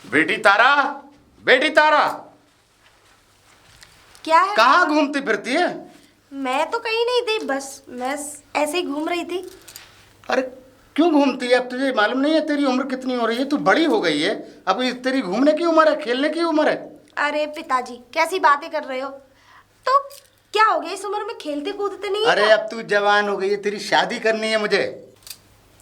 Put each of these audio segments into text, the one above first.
बेटी तारा, बेटी तारा, क्या है? कहाँ घूमती फिरती है? मैं तो कहीं नहीं थी, बस मैं ऐसे ही घूम रही थी। अरे क्यों घूमती है? अब तुझे मालूम नहीं है तेरी उम्र कितनी हो रही है? तू बड़ी हो गई है, अब ये तेरी घूमने की उम्र है, खेलने की उम्र है। अरे पिताजी कैसी बातें कर रहे हो? तो क्या हो गया, इस उम्र में खेलते कूदते नहीं है अरे क्या? अब तू जवान हो गई है, तेरी शादी करनी है मुझे।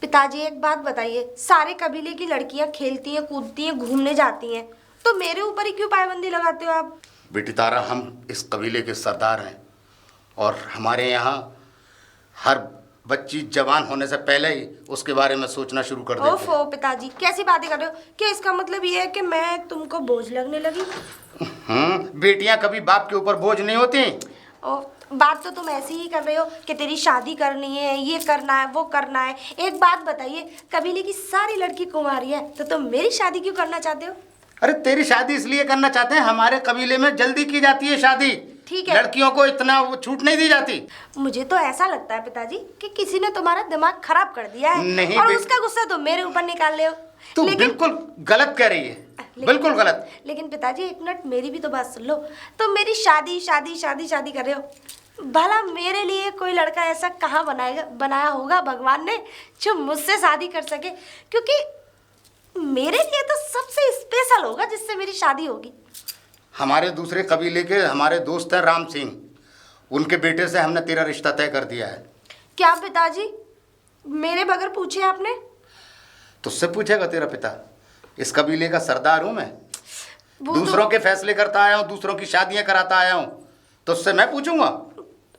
पिताजी एक बात बताइए, सारे कबीले की लड़कियां खेलती हैं, कूदती हैं, घूमने जाती हैं, तो मेरे ऊपर ही क्यों पाबंदी लगाते हो आप? बेटी तारा, हम इस कबीले के सरदार हैं और हमारे यहाँ हर बच्ची जवान होने से पहले ही उसके बारे में सोचना शुरू कर देती है। ओफो पिताजी, कैसी बातें कर रहे हो? क्या इसका मतलब ये है कि मैं तुमको बोझ लगने लगी? बेटियां कभी बाप के ऊपर बोझ नहीं होती। ओ, बात तो तुम ऐसी ही कर रहे हो कि तेरी शादी करनी है, ये करना है, वो करना है। एक बात बताइए, कबीले की सारी लड़की कुंवारी है, तो तुम मेरी शादी क्यों करना चाहते हो? अरे तेरी शादी इसलिए करना चाहते हैं, हमारे कबीले में जल्दी की जाती है शादी। ठीक है। लड़कियों को इतना वो छूट नहीं दी जाती। मुझे तो ऐसा लगता है पिताजी कि किसी ने तुम्हारा दिमाग खराब कर दिया है। नहीं और उसका गुस्सा तुम मेरे ऊपर निकाल रहे हो। तू बिल्कुल गलत कह रही है, बिल्कुल गलत। लेकिन पिताजी एक मिनट मेरी भी तो बात सुन लो। तुम मेरी शादी शादी शादी शादी कर रहे हो। भला मेरे लिए कोई लड़का ऐसा कहाँ बनाया होगा भगवान ने जो मुझसे शादी कर सके? क्योंकि मेरे लिए तो सबसे स्पेशल होगा जिससे मेरी शादी होगी। हमारे दूसरे कबीले के हमारे दोस्त हैं राम सिंह, उनके बेटे से हमने तेरा रिश्ता तय कर दिया है। क्या पिताजी, मेरे बगैर पूछे आपने? तुझसे पूछेगा तेरा पिता? इस कबीले का सरदार हूं मैं, वो दूसरों के फैसले करता आया हूं, दूसरों की शादियां कराता आया हूं, तुझसे मैं पूछूंगा?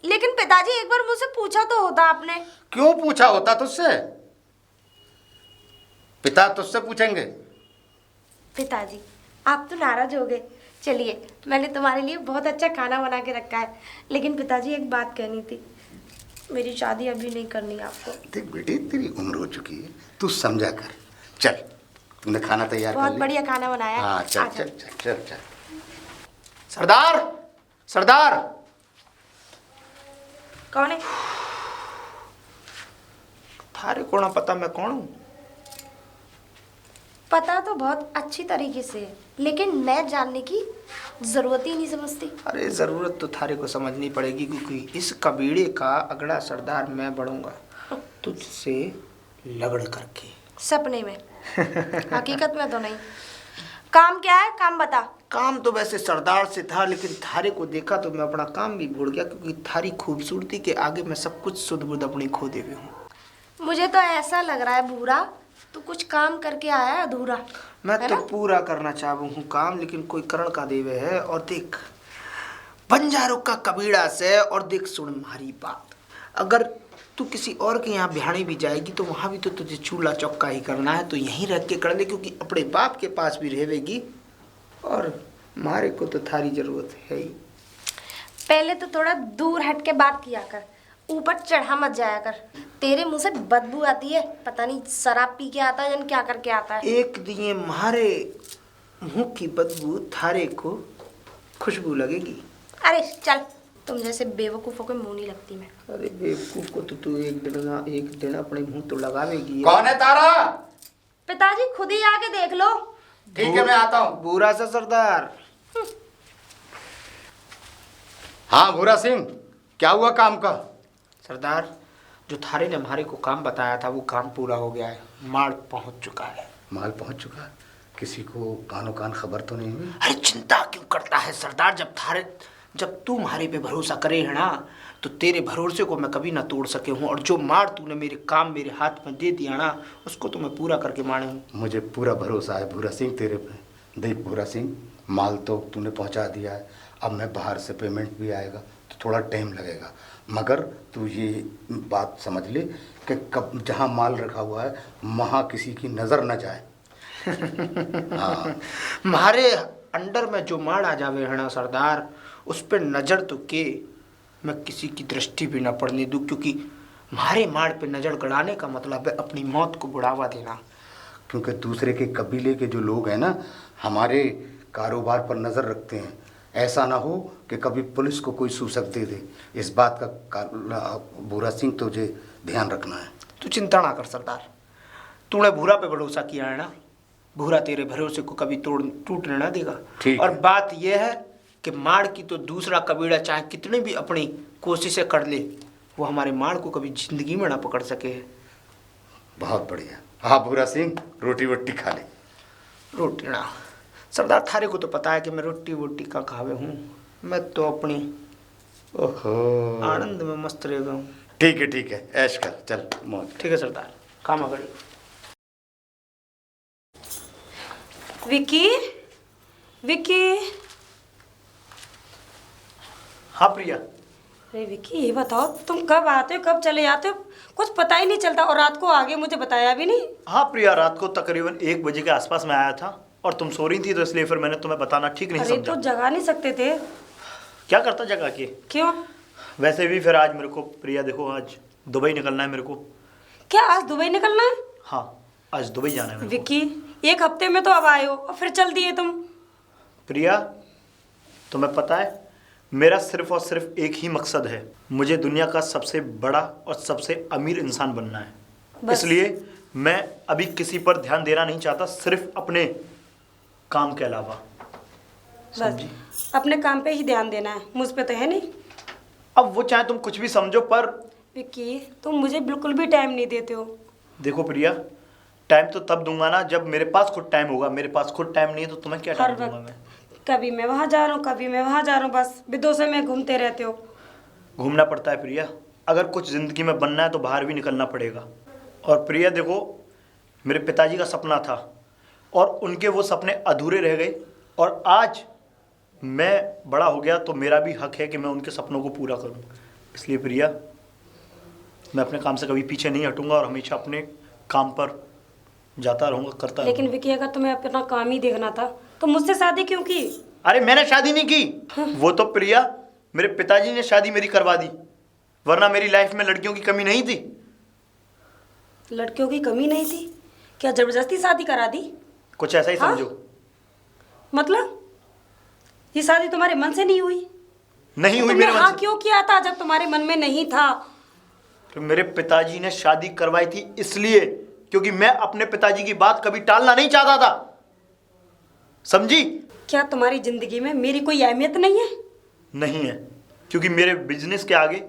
लेकिन पिताजी एक बार मुझसे पूछा तो होता आपने। क्यों पूछा होता तुझसे? पिता तुझसे पूछेंगे। पिताजी आप तो नाराज हो गए। चलिए, मैंने तुम्हारे लिए बहुत अच्छा खाना बना के रखा है। लेकिन पिताजी एक बात कहनी थी, मेरी शादी अभी नहीं करनी आपको। देख बेटी, तेरी उम्र हो चुकी है, तू समझा कर। चल, तूने खाना तैयार कर बहुत लिया? बढ़िया खाना बनाया है। हाँ चल आ चल जाओ। चल चल चल। सरदार, सरदार। कौन है? थारे को ना पता मैं कौन हूँ? पता तो बहुत अच्छी तरीके से है, लेकिन मैं जानने की जरूरत ही नहीं समझती। अरे जरूरत तो थारे को समझनी पड़ेगी, क्योंकि इस कबीले का अगला सरदार मैं बनूंगा, तुझसे लगड़ करके। सपने में, हकीकत में तो नहीं। काम क्या है, काम बता। काम तो वैसे सरदार से था, लेकिन थारे को देखा तो मैं अपना काम भी भूल गया, क्योंकि थारी खूबसूरती के आगे मैं सब कुछ सुध बुध अपनी खो देवे हूँ। मुझे तो ऐसा लग रहा है भूरा, तू कुछ काम करके आया है अधूरा। मैं है तो ना? पूरा करना चाहूँ हूँ काम, लेकिन कोई करण का देवे है। और देख, बंजारों का कबीड़ा से, और देख सुन हमारी बात, अगर तू किसी और के यहाँ बिहाड़ी भी जाएगी तो वहाँ भी तो तुझे चूल्हा चौका ही करना है, तो यहीं रह के कर ले, क्योंकि अपने बाप के पास भी रहेगी और मारे को तो थारी जरूरत है ही। पहले तो थोड़ा दूर हट के बात किया कर, ऊपर चढ़ा मत जाया कर। तेरे मुंह से बदबू आती है, पता नहीं शराब पी के आता है या क्या करके आता है। एक दिए मारे मुंह की बदबू थारे को खुशबू लगेगी। अरे चल, तुम जैसे बेवकूफों के मुंह नहीं लगती मैं। अरे बेवकूफ को तो तू एक दिन अपने मुंह तो लगावेगी। कौन है तारा? पिताजी खुद ही आके देख लो। ठीक है, मैं आता हूँ। बुरा सा सरदार। हाँ भूरा सिंह, क्या हुआ काम का? सरदार, जो थारे ने हमारे को काम बताया था वो काम पूरा हो गया है, माल पहुंच चुका है। माल पहुंच चुका है? किसी को कानो कान खबर तो नहीं हुई? अरे चिंता क्यों करता है सरदार, जब तू हमारे पे भरोसा करे है ना, तो तेरे भरोसे को मैं कभी ना तोड़ सके हूँ। और जो मार तूने मेरे हाथ में दे दिया ना, उसको तो मैं पूरा करके माने हूँ। मुझे पूरा भरोसा है भूरा सिंह तेरे पे। देख भूरा सिंह, माल तो तूने पहुंचा दिया है, अब मैं बाहर से पेमेंट भी आएगा तो थोड़ा टाइम लगेगा, मगर तू ये बात समझ ले कि कब जहाँ माल रखा हुआ है वहाँ किसी की नज़र न जाए। हाँ, हमारे अंडर में जो मार आ जावे है ना सरदार, उस पर नज़र तो के मैं किसी की दृष्टि भी ना पड़ने दूँ, क्योंकि हमारे मार पे नज़र गड़ाने का मतलब है अपनी मौत को बढ़ावा देना। क्योंकि दूसरे के कबीले के जो लोग हैं ना, हमारे कारोबार पर नज़र रखते हैं। ऐसा ना हो कि कभी पुलिस को कोई सूचक दे दे, इस बात का भूरा सिंह तुझे ध्यान रखना है। तू चिंता ना कर सरदार, तूने भूरा पे भरोसा किया है ना, भूरा तेरे भरोसे को कभी टूटने ना देगा। ठीक और है। बात यह है कि माड़ की तो दूसरा कबीला चाहे कितनी भी अपनी कोशिशें कर ले, वो हमारे माड़ को कभी जिंदगी में ना पकड़ सके। बहुत बढ़िया। हाँ भूरा सिंह, रोटी वोटी खा ले। रोटी ना सरदार, थारे को तो पता है कि मैं रोटी वोटी का खावे हूँ, मैं तो अपनी ओहो, आनंद में मस्त रह गया हूँ। ठीक है, ऐश कर, चल मौज। ठीक है सरदार, काम अगर। विक्की, विक्की। हाँ प्रिया। अरे विक्की, ये बताओ तुम कब आते हो कब चले जाते हो, कुछ पता ही नहीं चलता, और रात को आगे मुझे बताया भी नहीं। हाँ प्रिया, रात को तकरीबन 1 बजे के आसपास मैं आया था और तुम सो रही थी, तो इसलिए फिर मैंने तुम्हें बताना ठीक नहीं अरे समझा। तो जगा नहीं सकते थे? क्या करता जगह के। क्यों? वैसे भी फिर आज मेरे को प्रिया देखो, आज दुबई निकलना है मेरे को। क्या आज दुबई निकलना है? हाँ, आज दुबई जाना है मेरे को। विक्की, 1 हफ्ते में तो अब आए हो और फिर चल दिए तुम। प्रिया, तुम्हें पता है मेरा सिर्फ और सिर्फ एक ही मकसद है, मुझे दुनिया का सबसे बड़ा और सबसे अमीर इंसान बनना है। बस। इसलिए मैं अभी किसी पर ध्यान देना नहीं चाहता, सिर्फ अपने काम के अलावा। समझी? बस अपने काम पे ही ध्यान देना है, मुझ पे तो है नहीं। अब वो चाहे तुम कुछ भी समझो, पर विक्की, तुम मुझे बिल्कुल भी टाइम नहीं देते हो। देखो प्रिया, टाइम तो तब दूंगा ना जब मेरे पास खुद टाइम होगा। मेरे पास खुद टाइम नहीं है तो तुम्हें क्या हर टाइम दूंगा मैं? वक्त कभी मैं वहाँ जा रहा हूँ, कभी मैं वहाँ जा रहा हूँ, बस विदोषे में घूमते रहते हो। घूमना पड़ता है प्रिया, अगर कुछ ज़िंदगी में बनना है तो बाहर भी निकलना पड़ेगा। और प्रिया देखो, मेरे पिताजी का सपना था और उनके वो सपने अधूरे रह गए, और आज मैं बड़ा हो गया तो मेरा भी हक है कि मैं उनके सपनों को पूरा करूं। इसलिए प्रिया, मैं अपने काम से कभी पीछे नहीं हटूंगा और हमेशा अपने काम पर जाता रहूंगा, करता लेकिन रहूंगा। विक्की, अगर तुम्हें अपना काम ही देखना था तो मुझसे शादी क्यों की? अरे मैंने शादी नहीं की, वो तो प्रिया मेरे पिताजी ने शादी मेरी करवा दी, वरना मेरी लाइफ में लड़कियों की कमी नहीं थी। लड़कियों की कमी नहीं थी? क्या जबरदस्ती शादी करा दी? कुछ ऐसा ही हाँ? समझो। मतलब ये शादी तुम्हारे मन से नहीं हुई? नहीं हुई तुमने मेरे मन हाँ से। क्यों किया था जब तुम्हारे मन में नहीं था? तो मेरे पिताजी ने शादी करवाई थी इसलिए क्योंकि मैं अपने पिताजी की बात कभी टालना नहीं चाहता था, समझी? क्या तुम्हारी जिंदगी में मेरी कोई अहमियत नहीं है? नहीं है, क्योंकि मेरे बिजनेस के आगे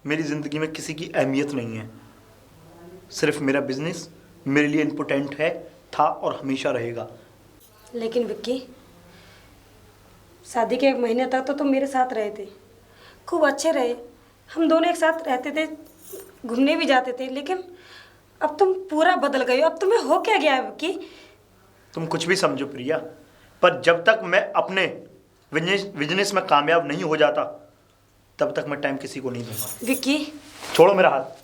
मेरी जिंदगी में किसी की अहमियत नहीं है। सिर्फ मेरा बिजनेस मेरे लिए इम्पोर्टेंट है, था और हमेशा रहेगा। लेकिन विक्की, शादी के 1 महीने तक तो तुम मेरे साथ रहे थे, खूब अच्छे रहे, हम दोनों एक साथ रहते थे, घूमने भी जाते थे, लेकिन अब तुम पूरा बदल गए हो। अब तुम्हें हो क्या गया है विक्की? तुम कुछ भी समझो प्रिया, पर जब तक मैं अपने बिजनेस में कामयाब नहीं हो जाता तब तक मैं टाइम किसी को नहीं दूंगा। विक्की, छोड़ो मेरा हाथ।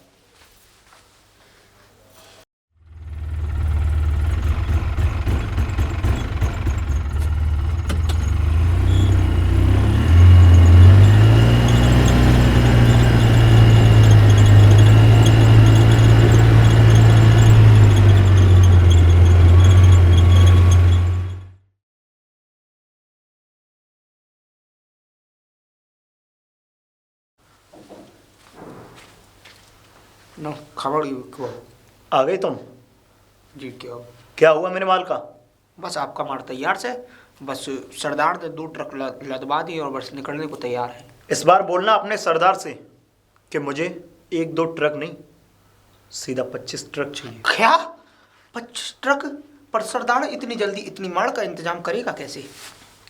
नो खबर क्यों? आ गई तुम? जी क्या? क्या हुआ मेरे माल का? बस आपका माल तैयार से, बस सरदार ने 2 ट्रक लदवा दिए और बस निकलने को तैयार है। इस बार बोलना अपने सरदार से कि मुझे 1-2 ट्रक नहीं, सीधा 25 ट्रक चाहिए। क्या 25 ट्रक? पर सरदार इतनी जल्दी इतनी माल का इंतजाम करेगा कैसे?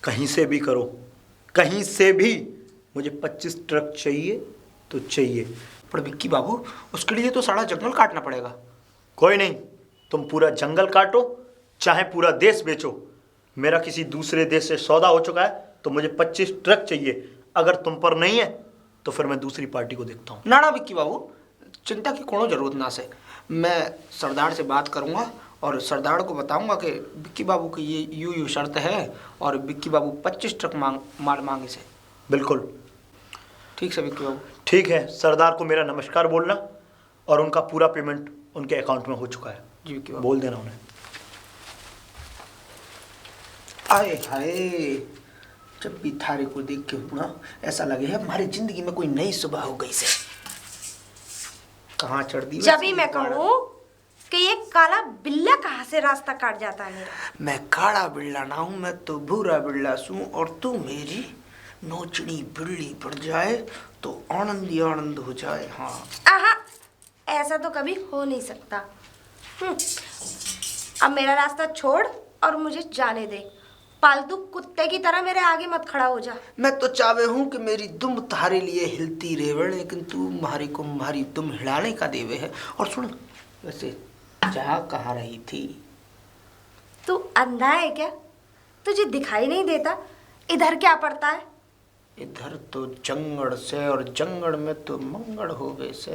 कहीं से भी करो, कहीं से भी, मुझे 25 ट्रक चाहिए तो चाहिए। पर विक्की बाबू, उसके लिए तो सारा जंगल काटना पड़ेगा। कोई नहीं, तुम पूरा जंगल काटो चाहे पूरा देश बेचो, मेरा किसी दूसरे देश से सौदा हो चुका है, तो मुझे 25 ट्रक चाहिए। अगर तुम पर नहीं है तो फिर मैं दूसरी पार्टी को देखता हूँ। ना ना विक्की बाबू, चिंता की कोनो जरूरत ना से। मैं सरदार से बात करूँगा और सरदार को बताऊंगा कि विक्की बाबू की ये यूँ शर्त है, और विक्की बाबू 25 ट्रक माल मांगे से। बिल्कुल ठीक है विक्की बाबू। ठीक है, सरदार को मेरा नमस्कार बोलना, और उनका पूरा पेमेंट उनके अकाउंट में हो चुका है, जी विक्की बाबू। बोल देना उन्हें। आए हाय, जब भी थारे को देख के ना ऐसा लगे है हमारी जिंदगी में कोई नई सुबह हो गई से। कहाँ चढ़ दी? जब भी मैं कहूँ कि कि ये काला बिल्ला कहाँ से रास्ता काट जाता है मेरा। मैं काला बिल्ला ना हूँ, मैं तो भूरा बिल्ला सूं, और तू मेरी नोचनी बिल्ली पड़ जाए तो आनंद ही आनंद हो जाए। हाँ आहा, ऐसा तो कभी हो नहीं सकता। अब मेरा रास्ता छोड़ और मुझे जाने दे। पालतू कुत्ते की तरह मेरे आगे मत खड़ा हो जा। मैं तो चाहवे हूँ कि मेरी दुम तुम्हारे लिए हिलती रेवे, लेकिन तू मारी को मारी दुम हिलाने का देवे है। और सुन, वैसे जा कहाँ रही थी? तू अंधा है क्या? तुझे दिखाई नहीं देता इधर क्या पड़ता है? इधर तो जंगड़ से, और जंगड़ में तो मंगड़ होवे से।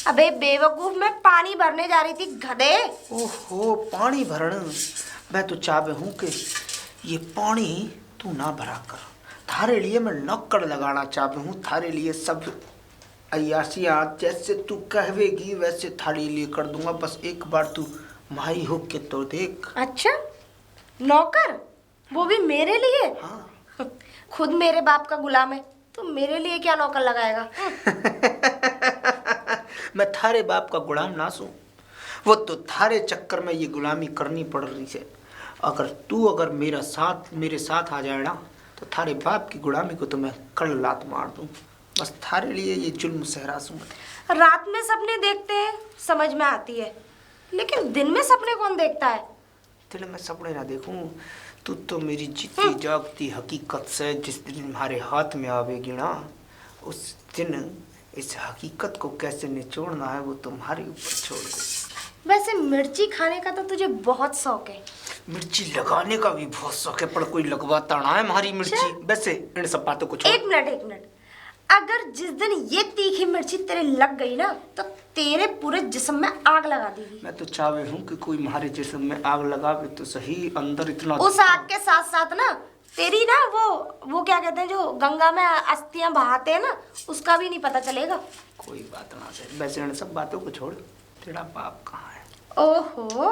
अबे बेवकूफ, मैं पानी भरने जा रही थी गधे। ओहो, पानी भरण। मैं तो चाहवे हूँ कि ये पानी तू ना भरा कर। थारे लिए मैं नक्कड़ लगाना चाहती हूँ। थारे लिए सब अयासियाँ जैसे तू कहवेगी वैसे थारे लिए कर दूंगा। बस एक बार तू माई हो के तो देख। अच्छा, नौकर? वो भी मेरे लिए? हाँ। खुद मेरे बाप का गुलाम है, तो मेरे लिए क्या नौकर लगाएगा? मैं थारे बाप का गुलाम ना सूं, वो तो थारे चक्कर में ये गुलामी करनी पड़ रही है। अगर मेरे साथ आ जाए ना, तो थारे बाप की गुलामी को तो मैं कल लात मार दूं। बस थारे लिए ये जुल्म सहरा सूं। रात में सपने देखते हैं, समझ में आती है, लेकिन दिन में सपने कौन देखता है? दिल में सपने ना देखूं, तू तो मेरी जीती जागती हकीकत से जिस दिन हमारे हाथ में आवेगी ना, उस दिन इस हकीकत को कैसे निचोड़ना है वो तुम्हारे ऊपर छोड़ दो। वैसे मिर्ची खाने का तो तुझे बहुत शौक है। मिर्ची लगाने का भी बहुत शौक है, पर कोई लगवाता ना है हमारी मिर्ची। वैसे इन सब बातों को छोड़। एक मिनट, अगर जिस दिन ये तीखी मिर्ची तेरे लग गई ना, तो तेरे पूरे जिस्म में आग लगा देगी। मैं तो चाहवे हूँ कि कोई हमारे जिस्म में आग लगावे तो सही, अंदर इतना। उस आग के साथ साथ ना तेरी ना वो क्या कहते हैं, जो गंगा में अस्थियां बहाते हैं ना, उसका भी नहीं पता चलेगा। कोई बात ना से। वैसे इन सब बातों को छोड़, तेरा बाप कहाँ है? ओहो,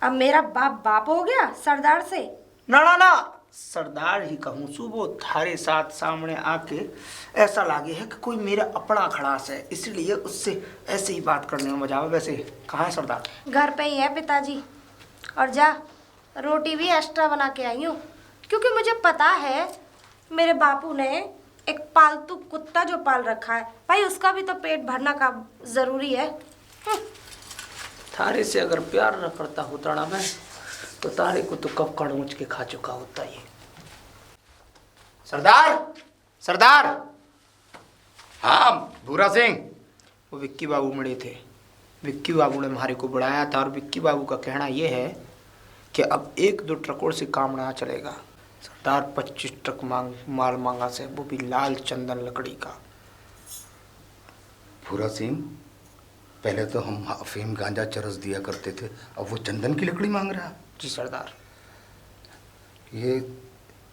अब मेरा बाप हो गया सरदार से? ना ना ना, सरदार ही कहूँ सु। वो थारे साथ सामने आके ऐसा लागे है कि कोई मेरा अपना खड़ास है, इसलिए उससे ऐसे ही बात करने में मजा आवे। वैसे कहाँ है सरदार? घर पे ही है पिताजी। और जा, रोटी भी एक्स्ट्रा बना के आई हूँ, क्योंकि मुझे पता है मेरे बापू ने एक पालतू कुत्ता जो पाल रखा है, भाई उसका भी तो पेट भरना का जरूरी है। थारे से अगर प्यार न करता होता ना मैं, तो तारे को तो कब कड़ूच के खा चुका होता ये। सरदार, सरदार। हाँ भूरा सिंह। वो विक्की बाबू मिले थे। विक्की बाबू ने हमारे को बुलाया था, और विक्की बाबू का कहना ये है कि अब 1-2 ट्रकों से काम ना चलेगा। सरदार 25 ट्रक माल मांगा से, वो भी लाल चंदन लकड़ी का। भूरा सिंह, पहले तो हम अफीम गांजा चरस दिया करते थे, अब वो चंदन की लकड़ी मांग रहा है। जी सरदार। ये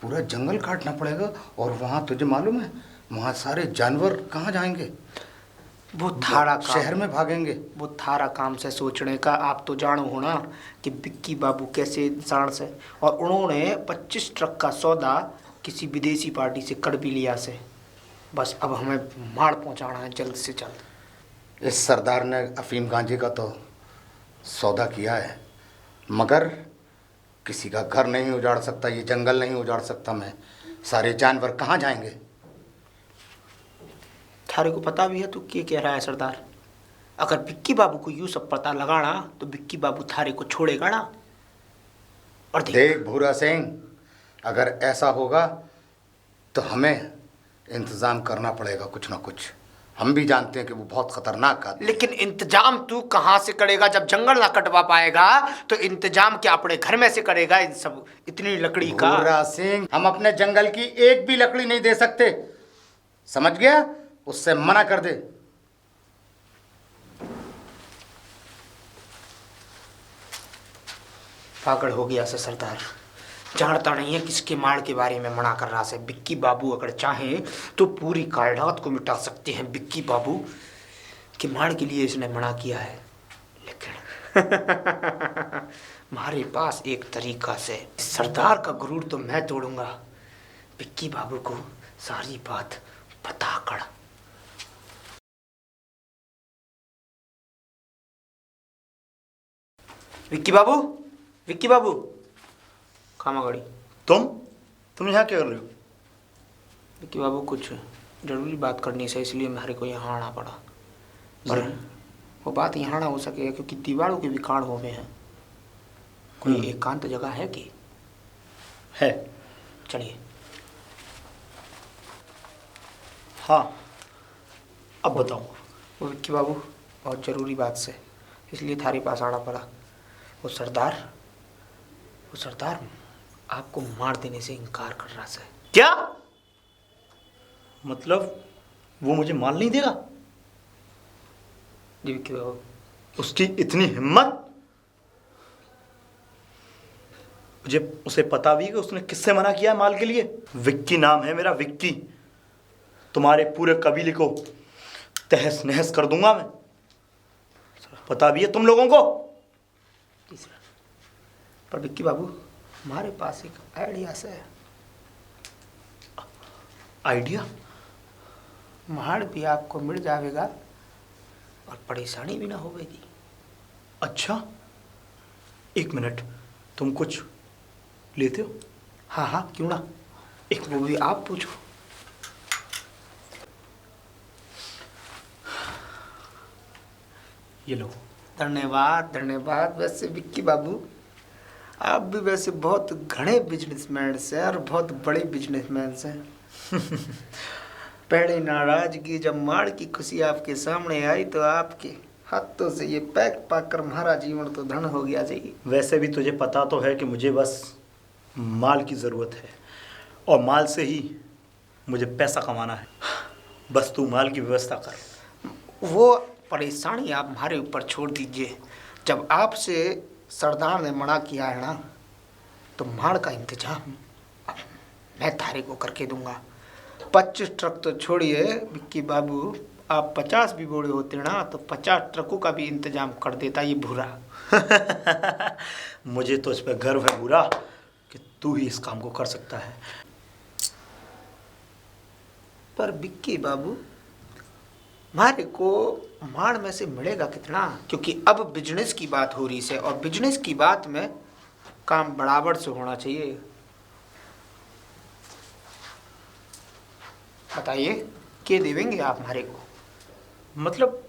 पूरा जंगल काटना पड़ेगा, और वहाँ तुझे मालूम है वहाँ सारे जानवर कहाँ जाएंगे? वो थारा काम, शहर में भागेंगे। वो थारा काम से सोचने का। आप तो जानो हो ना कि विक्की बाबू कैसे इंसान से, और उन्होंने 25 ट्रक का सौदा किसी विदेशी पार्टी से कर भी लिया से। बस अब हमें मार पहुंचाना है जल्द से जल्द। इस सरदार ने अफीम गांजे का तो सौदा किया है, मगर किसी का घर नहीं उजाड़ सकता, ये जंगल नहीं उजाड़ सकता मैं। सारे जानवर कहाँ जाएंगे? थारे को पता भी है तू क्या कह रहा है सरदार? अगर विक्की बाबू को यूं सब पता लगाना, तो विक्की बाबू थारे को छोड़ेगा ना। और देख भूरा सिंह, अगर ऐसा होगा तो हमें इंतज़ाम करना पड़ेगा कुछ ना कुछ। हम भी जानते हैं कि वो बहुत खतरनाक आदमी। लेकिन इंतजाम तू कहाँ से करेगा? जब जंगल ना कटवा पाएगा तो इंतजाम क्या अपने घर में से करेगा? इन सब इतनी लकड़ी का। भूरा सिंह, हम अपने जंगल की एक भी लकड़ी नहीं दे सकते, समझ गया? उससे मना कर दे। पागल हो गया से सरदार, जानता नहीं है किसके माल के बारे में मना कर रहा है। विक्की बाबू अगर चाहें तो पूरी कायनात को मिटा सकते हैं। विक्की बाबू के माल के लिए इसने मना किया है, लेकिन हमारे पास एक तरीका से सरदार का गुरूर तो मैं तोड़ूंगा। विक्की बाबू को सारी बात बता कर विक्की बाबू, विक्की बाबू, खामा गाड़ी। तुम यहाँ क्या कर रहे हो? विक्की बाबू कुछ जरूरी बात करनी से इसलिए हमारे को यहाँ आना पड़ा। पर वो बात यहाँ ना हो सके क्योंकि दीवारों के विकार हो गए हैं। कोई एकांत जगह है कि? है। चलिए। हाँ, अब बताओ। वो विक्की बाबू बहुत ज़रूरी बात से इसलिए थारे पास आना पड़ा। वो सरदार आपको मार देने से इनकार कर रहा है। क्या मतलब? वो मुझे मार नहीं देगा? जी विक्की बाबू। उसकी इतनी हिम्मत? मुझे उसे पता भी है कि उसने किससे मना किया है माल के लिए। विक्की नाम है मेरा, विक्की। तुम्हारे पूरे कबीले को तहस नहस कर दूंगा मैं। पता भी है तुम लोगों को। पर विक्की बाबू हमारे पास एक आइडिया से है। आइडिया? मार भी आपको मिल जाएगा और परेशानी भी ना होगी। अच्छा, एक मिनट, तुम कुछ लेते हो? हाँ हाँ, क्यों ना। एक वो भी आप पूछो। ये लो। धन्यवाद धन्यवाद। वैसे विक्की बाबू आप भी वैसे बहुत घने बिजनेसमैन से और बहुत बड़े बिजनेसमैन से। पहले नाराजगी जब मार की खुशी आपके सामने आई तो आपके हाथों से ये पैक पाक कर हमारा जीवन तो धन हो गया जी। वैसे भी तुझे पता तो है कि मुझे बस माल की ज़रूरत है और माल से ही मुझे पैसा कमाना है। बस तू माल की व्यवस्था कर। वो परेशानी आप हमारे ऊपर छोड़ दीजिए। जब आपसे सरदार ने मना किया है ना तो माल का इंतजाम मैं थारे को करके दूंगा। 25 ट्रक तो छोड़िए विक्की बाबू, आप 50 भी बोड़े होते ना तो 50 ट्रकों का भी इंतजाम कर देता ये भूरा। मुझे तो इस पर गर्व है भूरा कि तू ही इस काम को कर सकता है। पर विक्की बाबू हमारे को माड़ में से मिलेगा कितना? क्योंकि अब बिजनेस की बात हो रही है और बिजनेस की बात में काम बराबर से होना चाहिए। बताइए क्या देवेंगे आप हमारे को? मतलब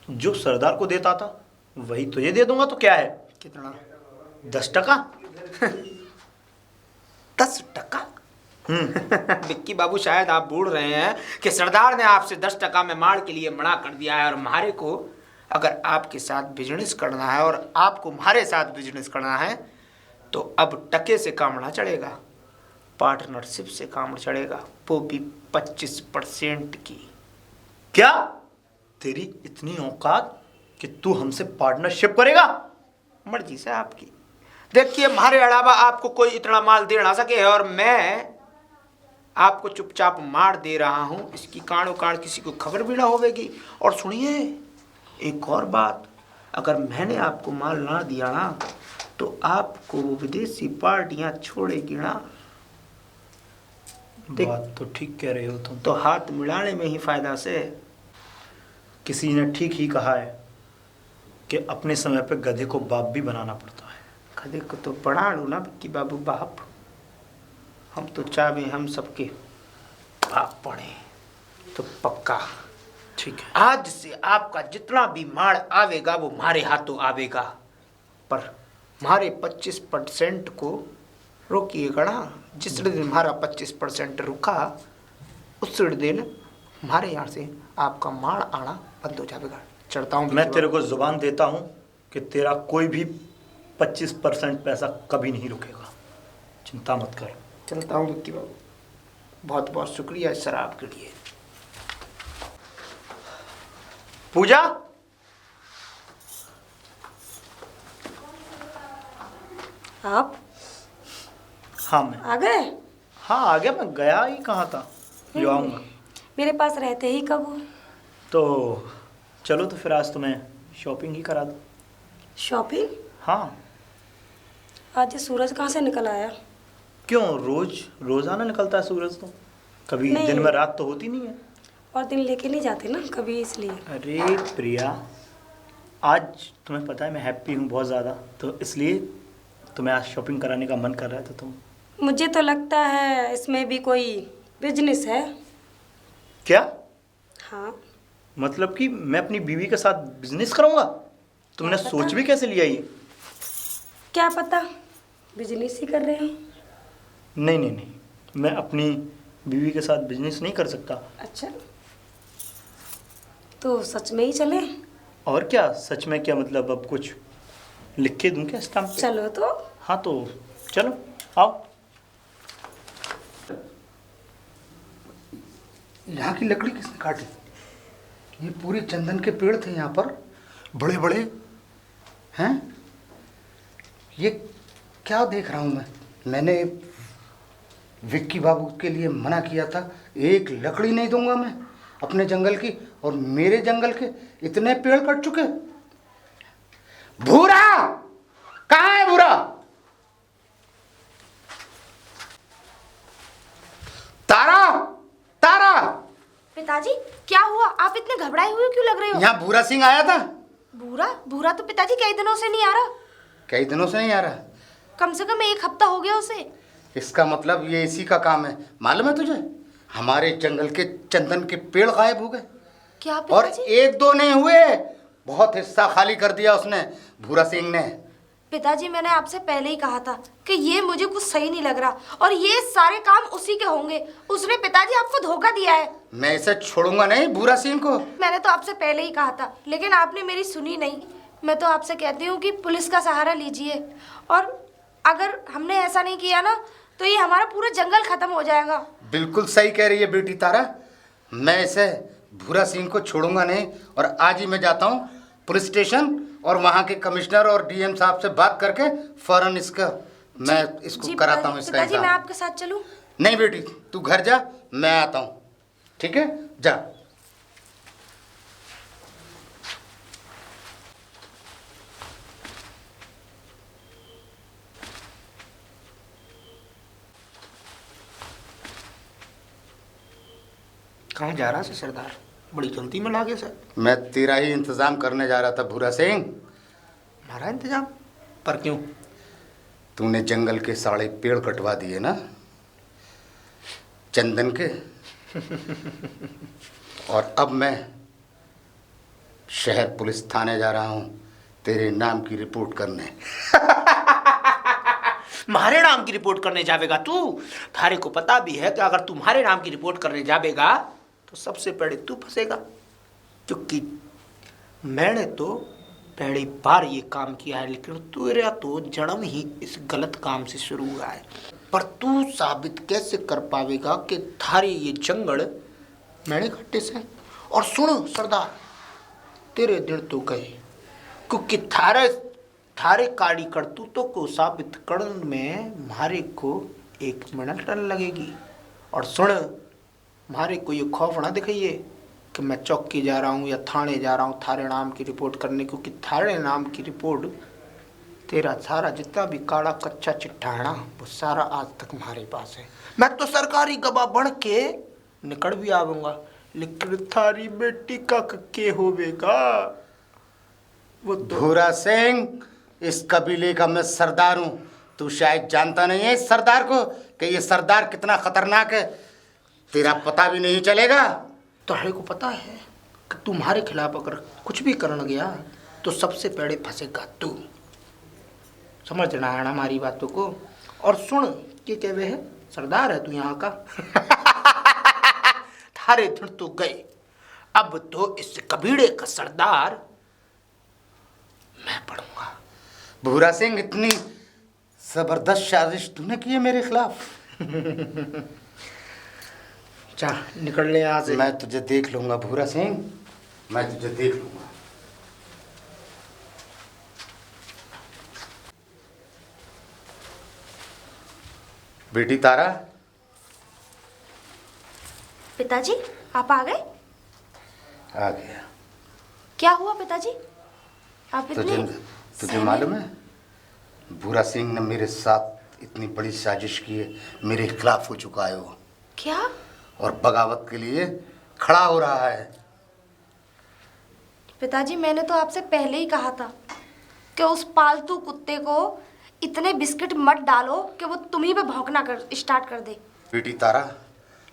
जो सरदार को देता था वही तुझे दे दूंगा। तो क्या है? कितना? 10 टका। 10 टका? विक्की बाबू शायद आप बोल रहे हैं कि सरदार ने आपसे 10 टका में माड़ के लिए मना कर दिया है और हमारे को अगर आपके साथ बिजनेस करना है और आपको हमारे साथ बिजनेस करना है तो अब टके से काम ना चलेगा, पार्टनरशिप से काम चलेगा, वो भी 25% की। क्या तेरी इतनी औकात कि तू हमसे पार्टनरशिप करेगा? मर्जी से आपकी। देखिए हमारे अलावा आपको कोई इतना माल दे ना सके और मैं आपको चुपचाप मार दे रहा हूं, इसकी कांडो कांड किसी को खबर भी ना होगी। और सुनिए एक और बात, अगर मैंने आपको माल ना दिया ना तो आपको विदेशी पार्टियां छोड़ेगी ना। बात तो ठीक कह रहे हो तुम। तो हाथ मिलाने में ही फायदा से। किसी ने ठीक ही कहा है कि अपने समय पे गधे को बाप भी बनाना पड़ता है। गधे को तो बना लो ना कि बाबू बाप, हम तो चाहे हम सबके बाप बने तो पक्का। ठीक है, आज से आपका जितना भी मार आवेगा वो हमारे हाथों आवेगा, पर हमारे 25% को रोकिएगा ना। जिस दिन हमारा 25% रुका उस दिन हमारे यहाँ से आपका मार आना बंद हो जाएगा। चढ़ता हूँ। मैं तेरे को जुबान देता हूँ कि तेरा कोई भी 25% पैसा कभी नहीं रुकेगा, चिंता मत कर। चलता हूँ विक्की बाबू, बहुत बहुत शुक्रिया इस शराब के लिए। पूजा, आप हाँ मैं आ गए? हाँ आ गया। मैं गया ही कहाँ था, जो आऊँगा। मेरे पास रहते ही कब हो? तो चलो तो फिर आज तुम्हें शॉपिंग ही करा दो। शॉपिंग? हाँ। आज ये सूरज कहाँ से निकल आया? क्यों, रोजाना निकलता है सूरज तो, कभी नहीं। दिन में रात तो होती नहीं है। और दिन लेके नहीं जाते ना कभी, इसलिए। अरे प्रिया, आज तुम्हें पता है मैं हैप्पी हूँ बहुत ज़्यादा, तो इसलिए तुम्हें आज शॉपिंग कराने का मन कर रहा है, तो तुम। मुझे तो लगता है इसमें भी कोई बिजनेस है। क्या हाँ। मतलब कि मैं अपनी बीवी के साथ बिजनेस करूँगा? तुमने क्या सोच पता? भी कैसे लिया ये? क्या पता बिजनेस ही कर रहे हो। नहीं नहीं नहीं, मैं अपनी बीवी के साथ बिजनेस नहीं कर सकता। अच्छा, तो सच में ही चले? और क्या सच में? क्या मतलब अब कुछ लिख के दूँ क्या स्टैम्प पे? चलो तो। हाँ तो चलो आओ। यहाँ की लकड़ी किसने काटी? ये पूरे चंदन के पेड़ थे यहाँ पर, बड़े बड़े हैं। ये क्या देख रहा हूँ मैंने विक्की बाबू के लिए मना किया था, एक लकड़ी नहीं दूंगा मैं अपने जंगल की, और मेरे जंगल के इतने पेड़ कट चुके। भूरा कहाँ है? भूरा, तारा, तारा। पिताजी क्या हुआ? आप इतने घबराए हुए क्यों लग रहे हो? यहाँ भूरा सिंह आया था। भूरा? भूरा तो पिताजी कई दिनों से नहीं आ रहा। कई दिनों से नहीं आ रहा? कम से कम 1 हफ्ता हो गया उसे। इसका मतलब ये इसी का काम है। मालूम है तुझे, हमारे जंगल के चंदन के पेड़ गायब हो गए। क्या और पिताजी? 1-2 नहीं हुए, बहुत हिस्सा खाली कर दिया उसने, भूरा सिंह ने। पिताजी मैंने आपसे पहले ही कहा था कि ये मुझे कुछ सही नहीं लग रहा, और ये सारे काम उसी के होंगे। उसने पिताजी आपको धोखा दिया है। मैं इसे छोड़ूंगा नहीं, भूरा सिंह को। मैंने तो आपसे पहले ही कहा था, लेकिन आपने मेरी सुनी नहीं। मैं तो आपसे कहती हूँ कि पुलिस का सहारा लीजिए, और अगर हमने ऐसा नहीं किया ना तो ये हमारा पूरा जंगल खत्म हो जाएगा। बिल्कुल सही कह रही है बेटी तारा, मैं इसे भूरा सिंह को छोड़ूंगा नहीं। और आज ही मैं जाता हूँ पुलिस स्टेशन, और वहाँ के कमिश्नर और डीएम साहब से बात करके फौरन मैं इसको कराता हूँ इसका पिताजी मैं इंतजाम। आपके साथ चलूँ? नहीं बेटी, तू घर जा, मैं आता हूँ। ठीक है, जा। कहाँ जा रहा है सरदार? बड़ी जल्दी में लागे सर। मैं तेरा ही इंतजाम करने जा रहा था भूरा सिंह। हमारा इंतजाम? पर क्यों? तूने जंगल के सारे पेड़ कटवा दिए ना, चंदन के। और अब मैं शहर पुलिस थाने जा रहा हूँ तेरे नाम की रिपोर्ट करने। तुम्हारे नाम की रिपोर्ट करने जावेगा तू? थारे को पता भी है कि अगर तुम्हारे नाम की रिपोर्ट करने जावेगा तो सबसे पहले तू फंसेगा, क्योंकि मैंने तो पहली बार ये काम किया है, लेकिन तेरा तो जन्म ही इस गलत काम से शुरू हुआ है। पर तू साबित कैसे कर पावेगा कि थारे ये जंगल मैंने घट्टे से? और सुनो सरदार, तेरे दिन तो गए, क्योंकि थारे काड़ी करतूतों को साबित करने में मारे को 1 मिनट लगेगी। और सुन, मारे को ये खौफ ना दिखाइए कि मैं चौकी जा रहा हूँ या थाने जा रहा हूँ थारे नाम की रिपोर्ट करने, क्योंकि थारे नाम की रिपोर्ट तेरा सारा जितना भी काला कच्चा चिट्ठा है ना, वो सारा आज तक हमारे पास है। मैं तो सरकारी गवाह बन के निकल भी आऊंगा, लेकिन थारी बेटी का के होवेगा वो तो। भूरा सिंह, इस कबीले का मैं सरदार हूँ। तू शायद जानता नहीं है इस सरदार को, कि ये सरदार कितना खतरनाक है। तेरा पता भी नहीं चलेगा। तुम्हारे को पता है कि तुम्हारे खिलाफ अगर कुछ भी करने गया तो सबसे पहले फंसेगा तू। समझना है ना हमारी बातों को। और सुन, ये कहवे है सरदार है तू यहाँ का। थारे दिन तो गए, अब तो इस कबीले का सरदार मैं बनूंगा। भूरा सिंह, इतनी जबरदस्त साजिश तूने की है मेरे खिलाफ। जा निकल ले यहाँ से। मैं तुझे देख लूंगा भूरा सिंह, मैं तुझे देख लूंगा। बेटी तारा। पिताजी आप आ गए? आ गया। क्या हुआ पिताजी? आप इतने तुझे सहमे- मालूम है, भूरा सिंह ने मेरे साथ इतनी बड़ी साजिश की है, मेरे खिलाफ हो चुका है वो, क्या? और बगावत के लिए खड़ा हो रहा है। पिताजी मैंने तो आपसे पहले ही कहा था कि उस पालतू कुत्ते को इतने बिस्किट मत डालो कि वो तुम्ही पे भौंकना कर स्टार्ट कर दे। बेटी तारा,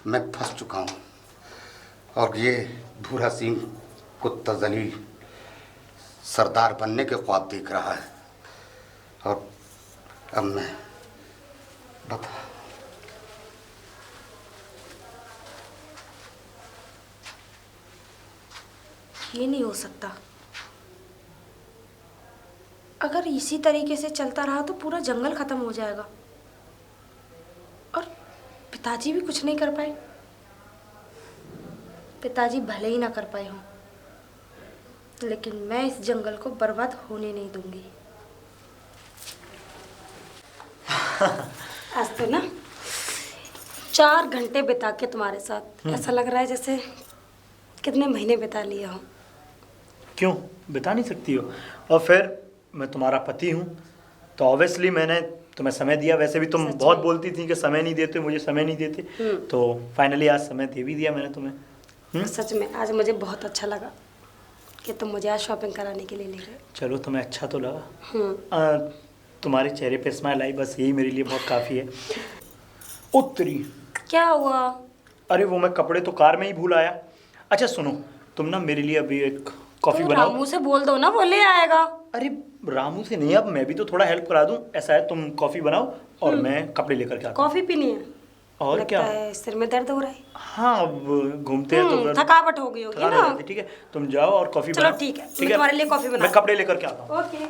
मैं फंस चुका हूँ और ये भूरा सिंह कुत्ता जलील सरदार बनने के ख्वाब देख रहा है और अब मैं बता। ये नहीं हो सकता। अगर इसी तरीके से चलता रहा तो पूरा जंगल खत्म हो जाएगा और पिताजी भी कुछ नहीं कर पाए। पिताजी भले ही ना कर पाए हों, लेकिन मैं इस जंगल को बर्बाद होने नहीं दूंगी। आज तो ना 4 घंटे बिता के तुम्हारे साथ ऐसा लग रहा है जैसे कितने महीने बिता लिए हो। क्यों बिता नहीं सकती हो? और फिर मैं तुम्हारा पति हूँ तो ऑब्वियसली मैंने तुम्हें समय दिया। वैसे भी तुम बहुत बोलती थी कि समय नहीं देते, मुझे समय नहीं देते, तो फाइनली आज समय दे भी दिया मैंने तुम्हें। सच में आज मुझे बहुत अच्छा लगा कि तुम मुझे आज शॉपिंग कराने के लिए ले गए। चलो तुम्हें अच्छा तो लगा। तुम्हारे चेहरे पे स्माइल आई, बस यही मेरे लिए बहुत काफ़ी है। उत्तरी क्या हुआ? अरे वो मैं कपड़े तो कार में ही भूल आया। अच्छा सुनो, तुम ना मेरे लिए अभी एक कॉफ़ी तुम बनाओ। रामू से बोल दो ना, वो ले आएगा। अरे रामू से नहीं, अब मैं भी तो थोड़ा हेल्प करा दूं। ऐसा है, तुम कॉफ़ी बनाओ और मैं कपड़े लेकर के आता हूं। कॉफी पीनी है? और लगता क्या है सिर में दर्द हो रहा है। हाँ, अब घूमते हैं तो फिर थकावट हो गई होगी थकान हो ना। जाती है। ठीक है, तुम जाओ और कॉफ़ी चलो बनाओ। ठीक है, मैं तुम्हारे लिए कॉफी मैं बनाती कपड़े लेकर के आता हूँ। ओके।